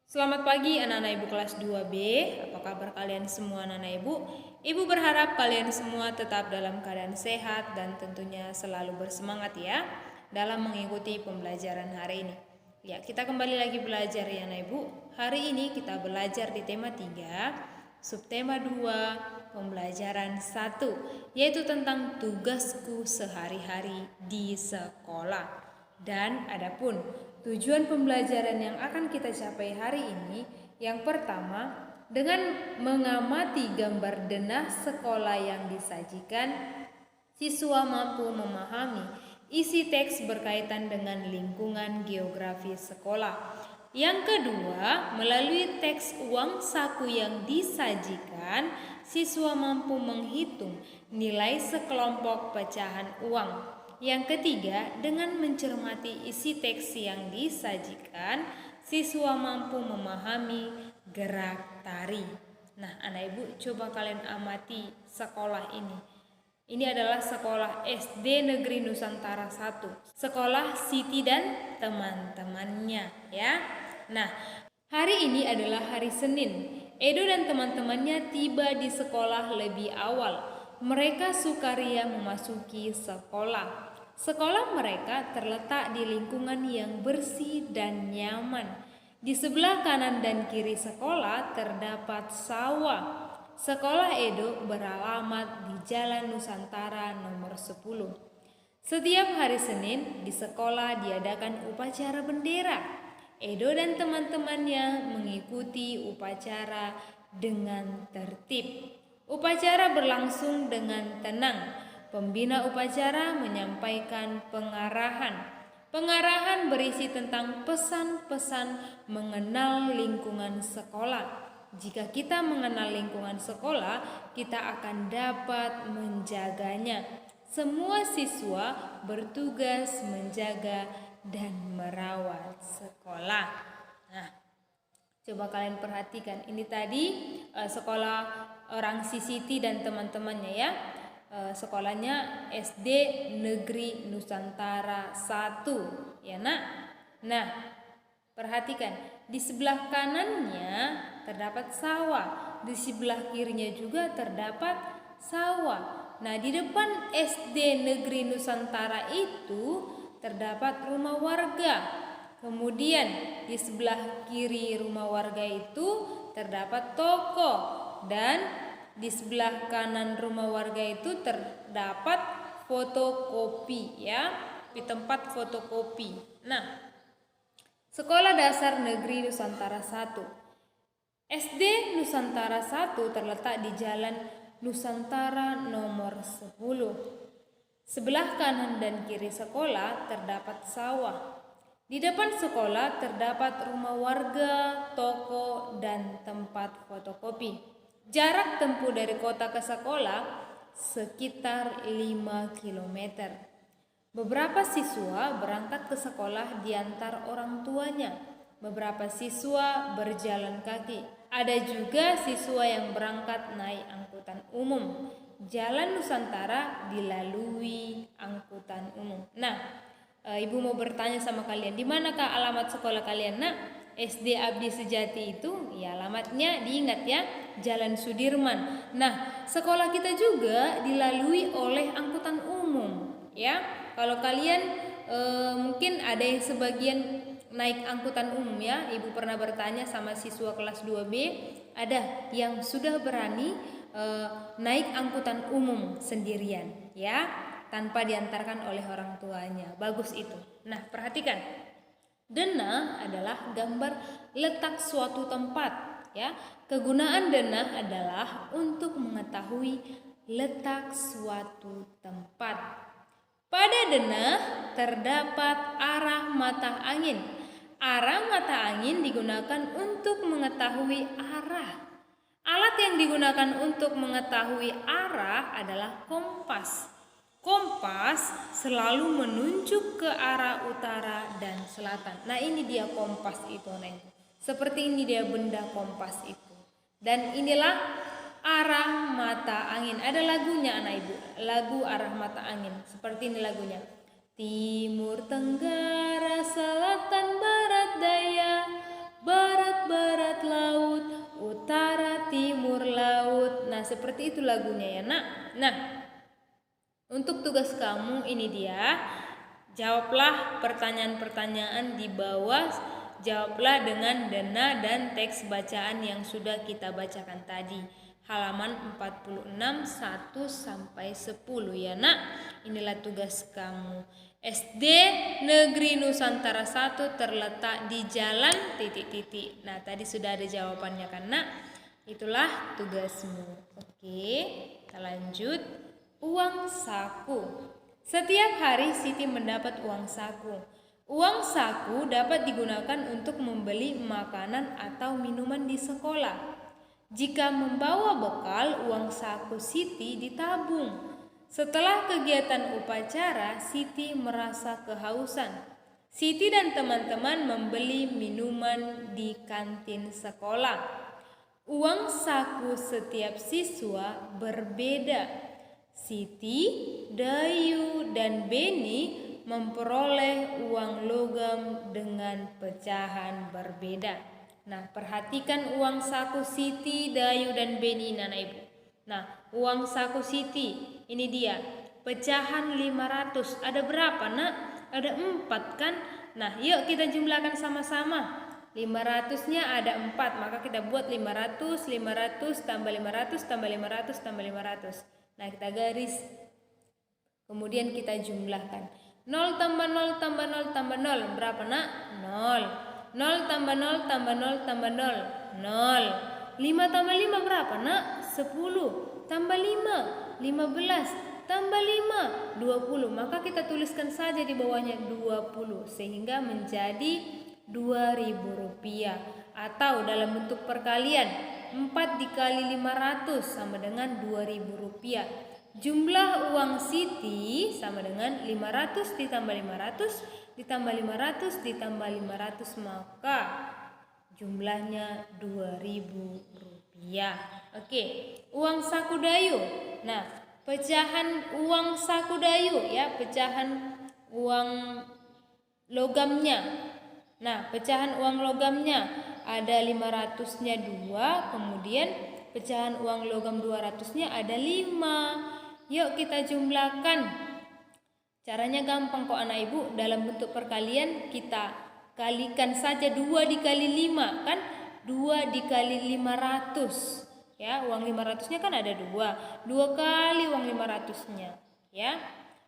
Selamat pagi anak-anak ibu kelas 2B. Apa kabar kalian semua anak-anak ibu? Ibu berharap kalian semua tetap dalam keadaan sehat dan tentunya selalu bersemangat ya dalam mengikuti pembelajaran hari ini. Ya, kita kembali lagi belajar ya anak ibu. Hari ini kita belajar di tema 3, subtema 2, pembelajaran 1, yaitu tentang tugasku sehari-hari di sekolah. Dan adapun tujuan pembelajaran yang akan kita capai hari ini, yang pertama, dengan mengamati gambar denah sekolah yang disajikan, siswa mampu memahami isi teks berkaitan dengan lingkungan geografi sekolah. Yang kedua, melalui teks uang saku yang disajikan, siswa mampu menghitung nilai sekelompok pecahan uang. Yang ketiga, dengan mencermati isi teks yang disajikan, siswa mampu memahami gerak tari. Nah, anak ibu coba kalian amati sekolah ini. Ini adalah sekolah SD Negeri Nusantara 1. Sekolah Siti dan teman-temannya ya. Nah, hari ini adalah hari Senin. Edo dan teman-temannya tiba di sekolah lebih awal. Mereka sukaria memasuki sekolah. Sekolah mereka terletak di lingkungan yang bersih dan nyaman. Di sebelah kanan dan kiri sekolah terdapat sawah. Sekolah Edo beralamat di Jalan Nusantara nomor 10. Setiap hari Senin di sekolah diadakan upacara bendera. Edo dan teman-temannya mengikuti upacara dengan tertib. Upacara berlangsung dengan tenang. Pembina upacara menyampaikan pengarahan. Pengarahan berisi tentang pesan-pesan mengenal lingkungan sekolah. Jika kita mengenal lingkungan sekolah, kita akan dapat menjaganya. Semua siswa bertugas menjaga dan merawat sekolah. Nah, coba kalian perhatikan. Ini tadi sekolah orang Siti dan teman-temannya ya. Sekolahnya SD Negeri Nusantara 1 ya nak. Nah, perhatikan di sebelah kanannya terdapat sawah, di sebelah kirinya juga terdapat sawah. Nah, di depan SD Negeri Nusantara itu terdapat rumah warga. Kemudian di sebelah kiri rumah warga itu terdapat toko dan di sebelah kanan rumah warga itu terdapat fotokopi ya, di tempat fotokopi. Nah, Sekolah Dasar Negeri Nusantara 1. SD Nusantara 1 terletak di Jalan Nusantara nomor 10. Sebelah kanan dan kiri sekolah terdapat sawah. Di depan sekolah terdapat rumah warga, toko, dan tempat fotokopi. Jarak tempuh dari kota ke sekolah sekitar 5 km. Beberapa siswa berangkat ke sekolah diantar orang tuanya. Beberapa siswa berjalan kaki. Ada juga siswa yang berangkat naik angkutan umum. Jalan Nusantara dilalui angkutan umum. Nah, ibu mau bertanya sama kalian, di manakah alamat sekolah kalian nak? SD Abdi Sejati itu ya alamatnya diingat ya, Jalan Sudirman. Nah, sekolah kita juga dilalui oleh angkutan umum ya. Kalau kalian mungkin ada yang sebagian naik angkutan umum ya, ibu pernah bertanya sama siswa kelas 2B, ada yang sudah berani naik angkutan umum sendirian ya, tanpa diantarkan oleh orang tuanya. Bagus itu. Nah, perhatikan. Denah adalah gambar letak suatu tempat ya. Kegunaan denah adalah untuk mengetahui letak suatu tempat. Pada denah terdapat arah mata angin. Arah mata angin digunakan untuk mengetahui arah. Alat yang digunakan untuk mengetahui arah adalah kompas. Kompas selalu menunjuk ke arah utara dan selatan. Nah, ini dia kompas itu, Neng. Seperti ini dia benda kompas itu. Dan inilah arah mata angin. Ada lagunya anak ibu, lagu arah mata angin. Seperti ini lagunya. Timur, tenggara, selatan, barat, daya, barat, Nah, seperti itu lagunya ya nak. Nah, untuk tugas kamu ini dia. Jawablah pertanyaan-pertanyaan di bawah. Jawablah dengan dena dan teks bacaan yang sudah kita bacakan tadi. Halaman 46 1 sampai 10 ya nak. Inilah tugas kamu. SD Negeri Nusantara 1 terletak di jalan titik-titik. Nah, tadi sudah ada jawabannya kan nak? Itulah tugasmu. Oke, kita lanjut. Uang saku. Setiap hari Siti mendapat uang saku. Uang saku dapat digunakan untuk membeli makanan atau minuman di sekolah. Jika membawa bekal, uang saku Siti ditabung. Setelah kegiatan upacara, Siti merasa kehausan. Siti dan teman-teman membeli minuman di kantin sekolah. Uang saku setiap siswa berbeda. Siti, Dayu, dan Beni memperoleh uang logam dengan pecahan berbeda. Nah, perhatikan uang saku Siti, Dayu, dan Beni, Nana Ibu. Nah, uang saku Siti, ini dia. Pecahan 500. Ada berapa, nak? Ada 4 kan? Nah, yuk kita jumlahkan sama-sama. 500-nya ada 4, maka kita buat 500, 500, tambah 500, tambah 500, tambah 500. Nah, kita garis. Kemudian kita jumlahkan. 0 tambah 0 tambah 0 tambah 0. Berapa nak? 0. 0 tambah 0 tambah 0 tambah 0. 0. 5 tambah 5 berapa nak? 10. Tambah 5. 15. Tambah 5. 20. Maka kita tuliskan saja di bawahnya 20. Sehingga menjadi Rp2.000. Atau dalam bentuk perkalian. 4 dikali 500 sama dengan Rp2.000. Jumlah uang Siti sama dengan 500 ditambah 500 ditambah 500 ditambah 500, maka jumlahnya Rp2.000. Oke, uang saku Dayu. Nah, pecahan uang saku Dayu ya, pecahan uang logamnya. Nah, pecahan uang logamnya ada 500-nya 2, kemudian pecahan uang logam 200-nya ada 5. Yuk kita jumlahkan. Caranya gampang kok anak ibu. Dalam bentuk perkalian kita kalikan saja 2 dikali 5 kan? 2 dikali 500. Ya, uang 500-nya kan ada 2. 2 kali uang 500-nya. Ya,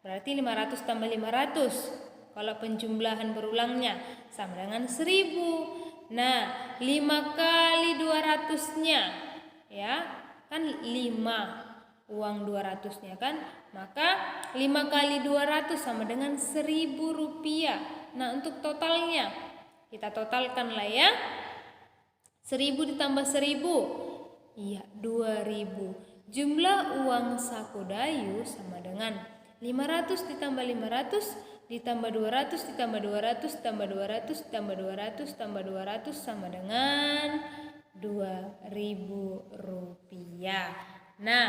berarti 500 tambah 500. Kalau penjumlahan berulangnya sama dengan 1000. Nah, 5 kali 200-nya ya, kan 5 uang 200-nya kan. Maka 5 kali 200 sama dengan Rp1.000. Nah, untuk totalnya kita totalkan lah ya. 1000 ditambah 1000. Iya, 2000. Jumlah uang saku Dayu sama dengan 500 ditambah 500 ditambah 200 ditambah 200 tambah 200 tambah 200 tambah 200 sama dengan Rp2.000. Nah,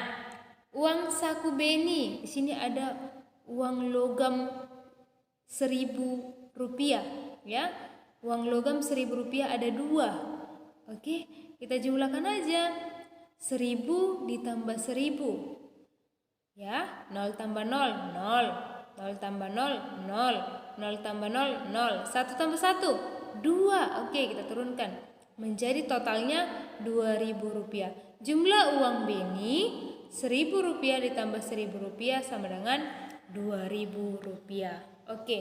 uang saku Beni, di sini ada uang logam Rp1.000 ya. Uang logam Rp1.000 ada 2. Oke, kita jumlahkan aja. 1000 ditambah 1000. Ya, 0 tambah 0, 0. 0 tambah 0, 0. 0 tambah 0, 0. 1 tambah 1, 2. Oke, kita turunkan. Menjadi totalnya Rp2.000. Jumlah uang Beni Rp1.000 ditambah Rp1.000 sama dengan Rp2.000. Oke,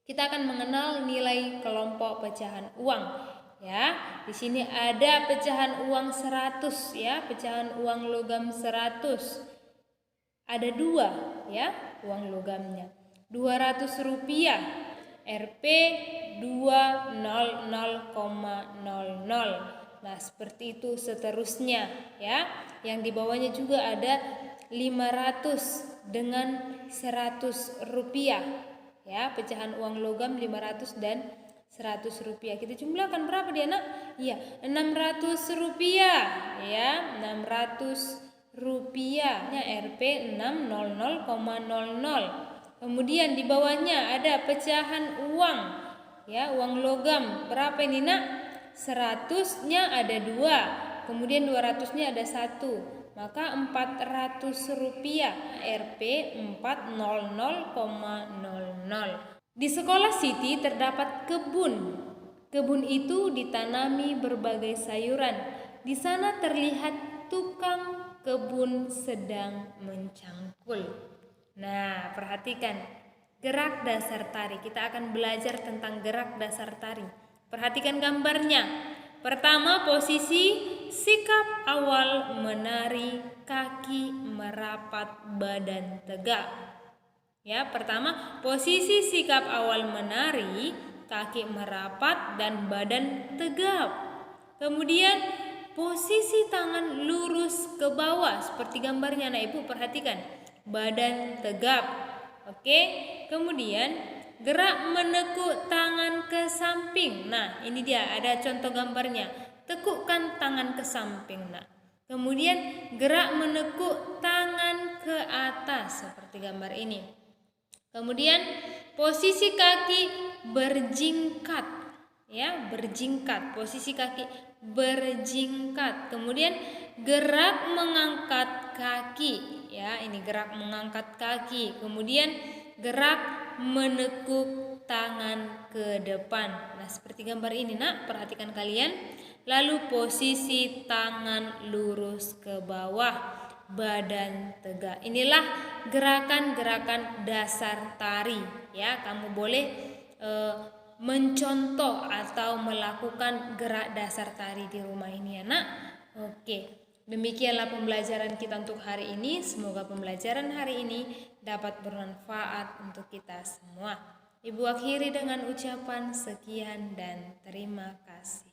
kita akan mengenal nilai kelompok pecahan uang. Ya, di sini ada pecahan uang 100 ya, pecahan uang logam 100. Ada 2 ya uang logamnya. Rp200 Rp 200,00. Nah, seperti itu seterusnya ya. Yang di bawahnya juga ada 500 dengan Rp100 ya, pecahan uang logam 500 dan Rp100. Kita jumlahkan berapa dia nak? Iya, Rp600 ya, Rp600-nya Rp 600,00. Kemudian di bawahnya ada pecahan uang ya, uang logam. Berapa ini nak? 100-nya ada 2. Kemudian 200-nya ada 1. maka Rp400 Rp 400,00. Di sekolah Siti terdapat kebun. Kebun itu ditanami berbagai sayuran. Di sana terlihat tukang kebun sedang mencangkul. Nah, perhatikan gerak dasar tari. Kita akan belajar tentang gerak dasar tari. Perhatikan gambarnya. Pertama, posisi sikap awal menari, kaki merapat, badan tegak. Ya, pertama, posisi sikap awal menari, kaki merapat dan badan tegap. Kemudian posisi tangan lurus ke bawah seperti gambarnya anak ibu, perhatikan. Badan tegap. Oke. Kemudian gerak menekuk tangan ke samping. Nah, ini dia ada contoh gambarnya. Tekukkan tangan ke samping. Nah, kemudian gerak menekuk tangan ke atas seperti gambar ini. Kemudian posisi kaki berjingkat, ya, berjingkat. Posisi kaki berjingkat. Kemudian gerak mengangkat kaki, ya, ini gerak mengangkat kaki. Kemudian gerak menekuk tangan ke depan. Nah, seperti gambar ini, Nak, perhatikan kalian. Lalu posisi tangan lurus ke bawah, badan tegak. Inilah gerakan-gerakan dasar tari, ya. Kamu boleh mencontoh atau melakukan gerak dasar tari di rumah ini, ya, Nak. Oke. Demikianlah pembelajaran kita untuk hari ini. Semoga pembelajaran hari ini dapat bermanfaat untuk kita semua. Ibu akhiri dengan ucapan sekian dan terima kasih.